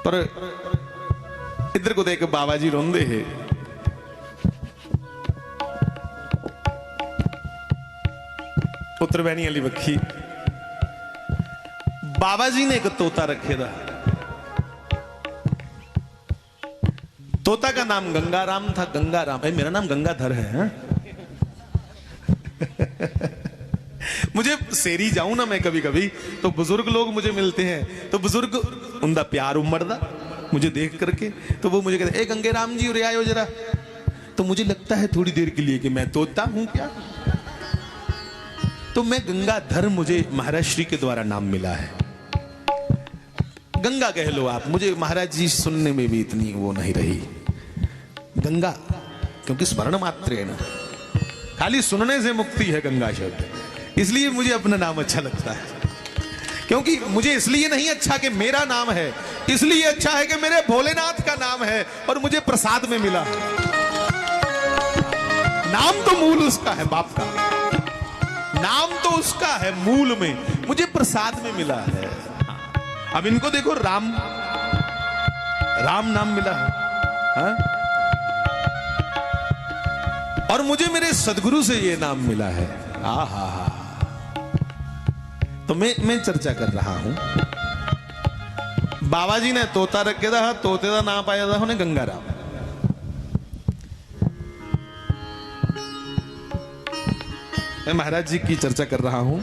पर इधर को देख बाबा जी रोंदे है। उत्तर बैनी अली बखी बाबा जी ने एक तोता रखे था। तोता का नाम गंगाराम था। गंगाराम, मेरा नाम गंगाधर है। मुझे सेरी जाऊं ना मैं कभी कभी, तो बुजुर्ग लोग मुझे मिलते हैं, तो बुजुर्ग उनका प्यार उमड़दा मुझे देख करके, तो वो मुझे कहते, ए गंगेराम जी उरे आयो जरा। तो मुझे लगता है थोड़ी देर के लिए कि मैं तोता हूं क्या। तो मैं गंगाधर, मुझे महाराज श्री के द्वारा नाम मिला है। गंगा कह लो आप, मुझे महाराज जी सुनने में भी इतनी वो नहीं रही। गंगा क्योंकि स्मरण मात्र है ना, खाली सुनने से मुक्ति है गंगा शब्द, इसलिए मुझे अपना नाम अच्छा लगता है। क्योंकि मुझे इसलिए नहीं अच्छा कि मेरा नाम है, इसलिए अच्छा है कि मेरे भोलेनाथ का नाम है और मुझे प्रसाद में मिला। नाम तो मूल उसका है, बाप का नाम तो उसका है मूल में, मुझे प्रसाद में मिला है। अब इनको देखो, राम राम नाम मिला है, हा? और मुझे मेरे सदगुरु से ये नाम मिला है। आहा, तो मैं चर्चा कर रहा हूं। बाबा जी ने तोता रखे था, तोते का नाम पाया था उन्हें गंगाराम। मैं महाराज जी की चर्चा कर रहा हूं।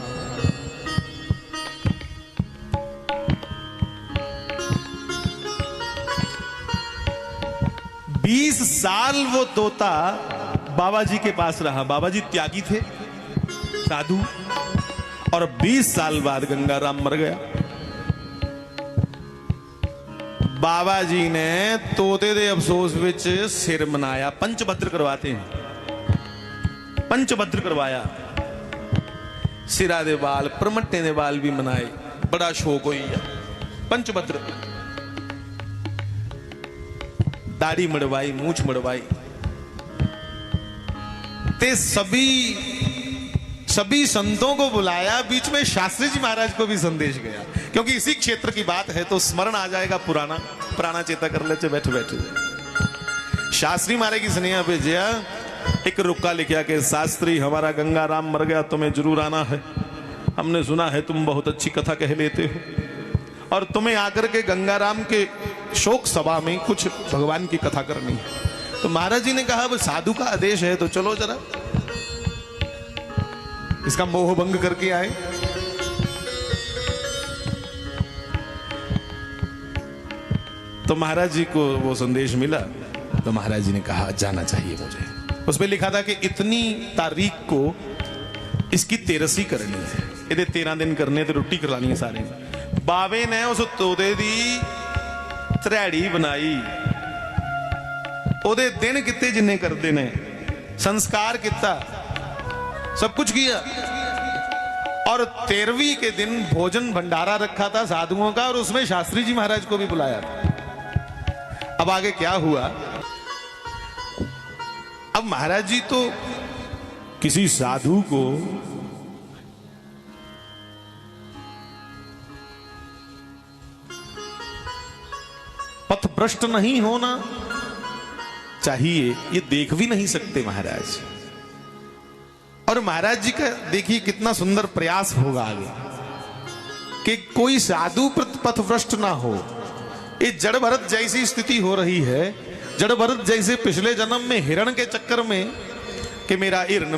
बीस साल वो तोता बाबा जी के पास रहा। बाबा जी त्यागी थे, साधु, और 20 साल बाद गंगाराम मर गया। बाबा जी ने तोते दे अफसोस विच सिर मनाया। पंचभद्र करवाते हैं, पंचभद्र करवाया। सिरा दे बाल, प्रमट्टे दे बाल भी मनाए, बड़ा शौक होई है। पंचभद्र, दाढ़ी मड़वाई, मूछ मड़वाई, ते सभी संतों को बुलाया। बीच में शास्त्री जी महाराज को भी संदेश गया, क्योंकि इसी क्षेत्र की बात है तो स्मरण आ जाएगा पुराना, पुराना चेता कर लेते बैठे बैठे। शास्त्री महाराज की स्नेहा भेजा, एक रुक्का लिखा कि शास्त्री हमारा गंगाराम मर गया, तुम्हें जरूर आना है। हमने सुना है तुम बहुत अच्छी कथा कह लेते हो और तुम्हें आकर के गंगाराम के शोक सभा में कुछ भगवान की कथा करनी है। तो महाराज जी ने कहा, वो साधु का आदेश है तो चलो जरा इसका मोह भंग करके आए। तो महाराज जी को वो संदेश मिला, तो महाराज जी ने कहा जाना चाहिए मुझे। उसमें लिखा था कि इतनी तारीख को इसकी तेरसी करनी है, ये 13 दिन करने तो रोटी खिलानी है सारे। बावे ने उस तोते दी त्रैड़ी बनाई, ओदे दिन किते जिन्ने करते ने, संस्कार किया, सब कुछ किया। और 13वीं के दिन भोजन भंडारा रखा था साधुओं का, और उसमें शास्त्री जी महाराज को भी बुलाया था। अब आगे क्या हुआ, अब महाराज जी तो किसी साधु को पथभ्रष्ट नहीं होना चाहिए, ये देख भी नहीं सकते महाराज। और महाराज जी का देखिए कितना सुंदर प्रयास होगा आगे कि कोई साधु पथभ्रष्ट ना हो। ये जड़ भरत जैसी स्थिति हो रही है, जड़ भरत जैसे पिछले जन्म में हिरण के चक्कर में कि मेरा इरण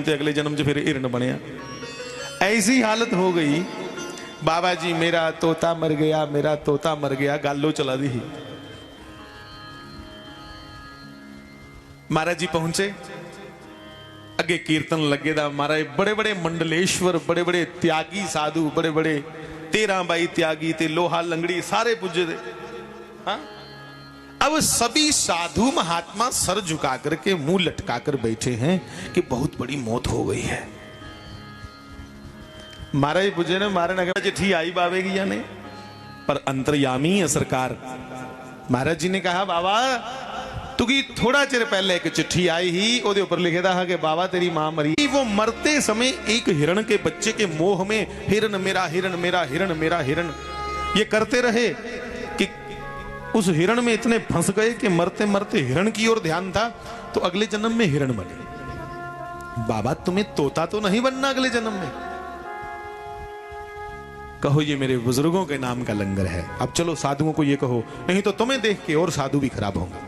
तो अगले जन्म से फिर इरण बनया, ऐसी हालत हो गई। बाबा जी मेरा तोता मर गया, मेरा तोता मर गया, गालो चला दी। महाराज जी पहुंचे, अगे कीर्तन लगे दा। महाराज बड़े बड़े मंडलेश्वर, बड़े बड़े त्यागी साधु, बड़े बड़े 13 बाई त्यागी ते लोहा लंगड़ी सारे पूजे दे। हाँ? अब सभी साधु महात्मा सर झुका करके मुंह लटका कर बैठे हैं कि बहुत बड़ी मौत हो गई है। महाराज पूजे ने, मारे नगर चिट्ठी आई बाबे की या नहीं, पर अंतर्यामी है सरकार। महाराज जी ने कहा, बाबा तुकी थोड़ा चिर पहले एक चिट्ठी आई ही, ओदे ऊपर लिखे था कि बाबा तेरी मां मरी। वो मरते समय एक हिरण के बच्चे के मोह में हिरण मेरा हिरण मेरा हिरण मेरा हिरण ये करते रहे कि उस हिरण में इतने फंस गए कि मरते मरते हिरण की ओर ध्यान था, तो अगले जन्म में हिरण बने। बाबा तुम्हें तोता तो नहीं बनना अगले जन्म में? कहो ये मेरे बुजुर्गों के नाम का लंगर है। अब चलो साधुओं को ये कहो, नहीं तो तुम्हें देख के और साधु भी खराब होंगे।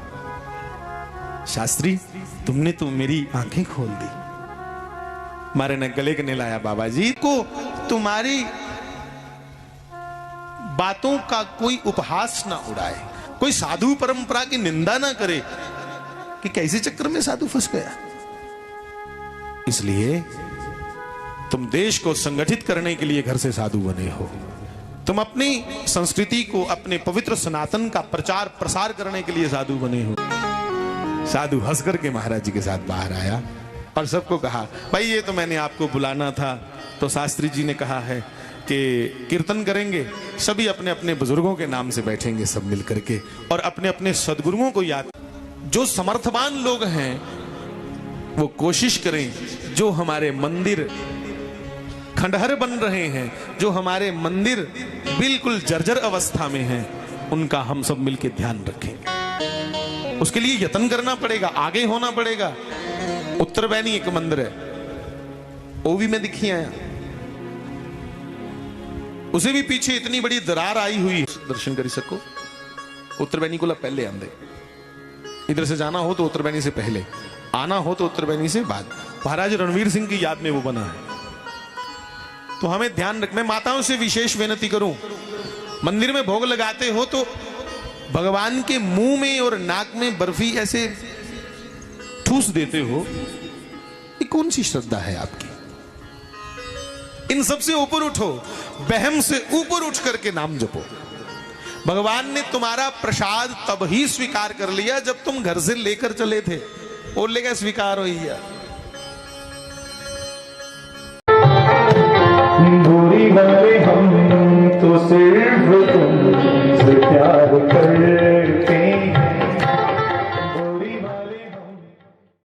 शास्त्री तुमने तो मेरी आंखें खोल दी। मारे ने गले के लाया बाबा जी को, तुम्हारी बातों का कोई उपहास ना उड़ाए, कोई साधु परंपरा की निंदा ना करे कि कैसे चक्कर में साधु फंस गया। इसलिए तुम देश को संगठित करने के लिए घर से साधु बने हो। तुम अपनी संस्कृति को, अपने पवित्र सनातन का प्रचार प्रसार करने के लिए साधु बने हो। साधु हंस करके महाराज जी के साथ बाहर आया और सबको कहा, भाई ये तो मैंने आपको बुलाना था, तो शास्त्री जी ने कहा है कि कीर्तन करेंगे, सभी अपने अपने बुजुर्गों के नाम से बैठेंगे सब मिलकर के, और अपने अपने सदगुरुओं को याद। जो समर्थवान लोग हैं वो कोशिश करें, जो हमारे मंदिर खंडहर बन रहे हैं, जो हमारे मंदिर बिल्कुल जर्जर अवस्था में हैं, उनका हम सब मिलकर ध्यान रखें। उसके लिए यत्न करना पड़ेगा, आगे होना पड़ेगा। उत्तरबैनी एक मंदिर है, वो भी मैं दिखी आया, उसे भी पीछे इतनी बड़ी दरार आई हुई, दर्शन कर सको। उत्तरबैनी को पहले आंदे, इधर से जाना हो तो उत्तरबैनी से पहले, आना हो तो उत्तरबैनी से बाद। महाराज रणवीर सिंह की याद में वो बना है, तो हमें ध्यान रखना। माताओं से विशेष विनती करूं, मंदिर में भोग लगाते हो तो भगवान के मुंह में और नाक में बर्फी ऐसे ठूस देते हो, ये कौन सी श्रद्धा है आपकी? इन सब से ऊपर उठो, बहम से ऊपर उठ करके नाम जपो। भगवान ने तुम्हारा प्रसाद तब ही स्वीकार कर लिया जब तुम घर से लेकर चले थे, बोलेगा स्वीकार हो गया।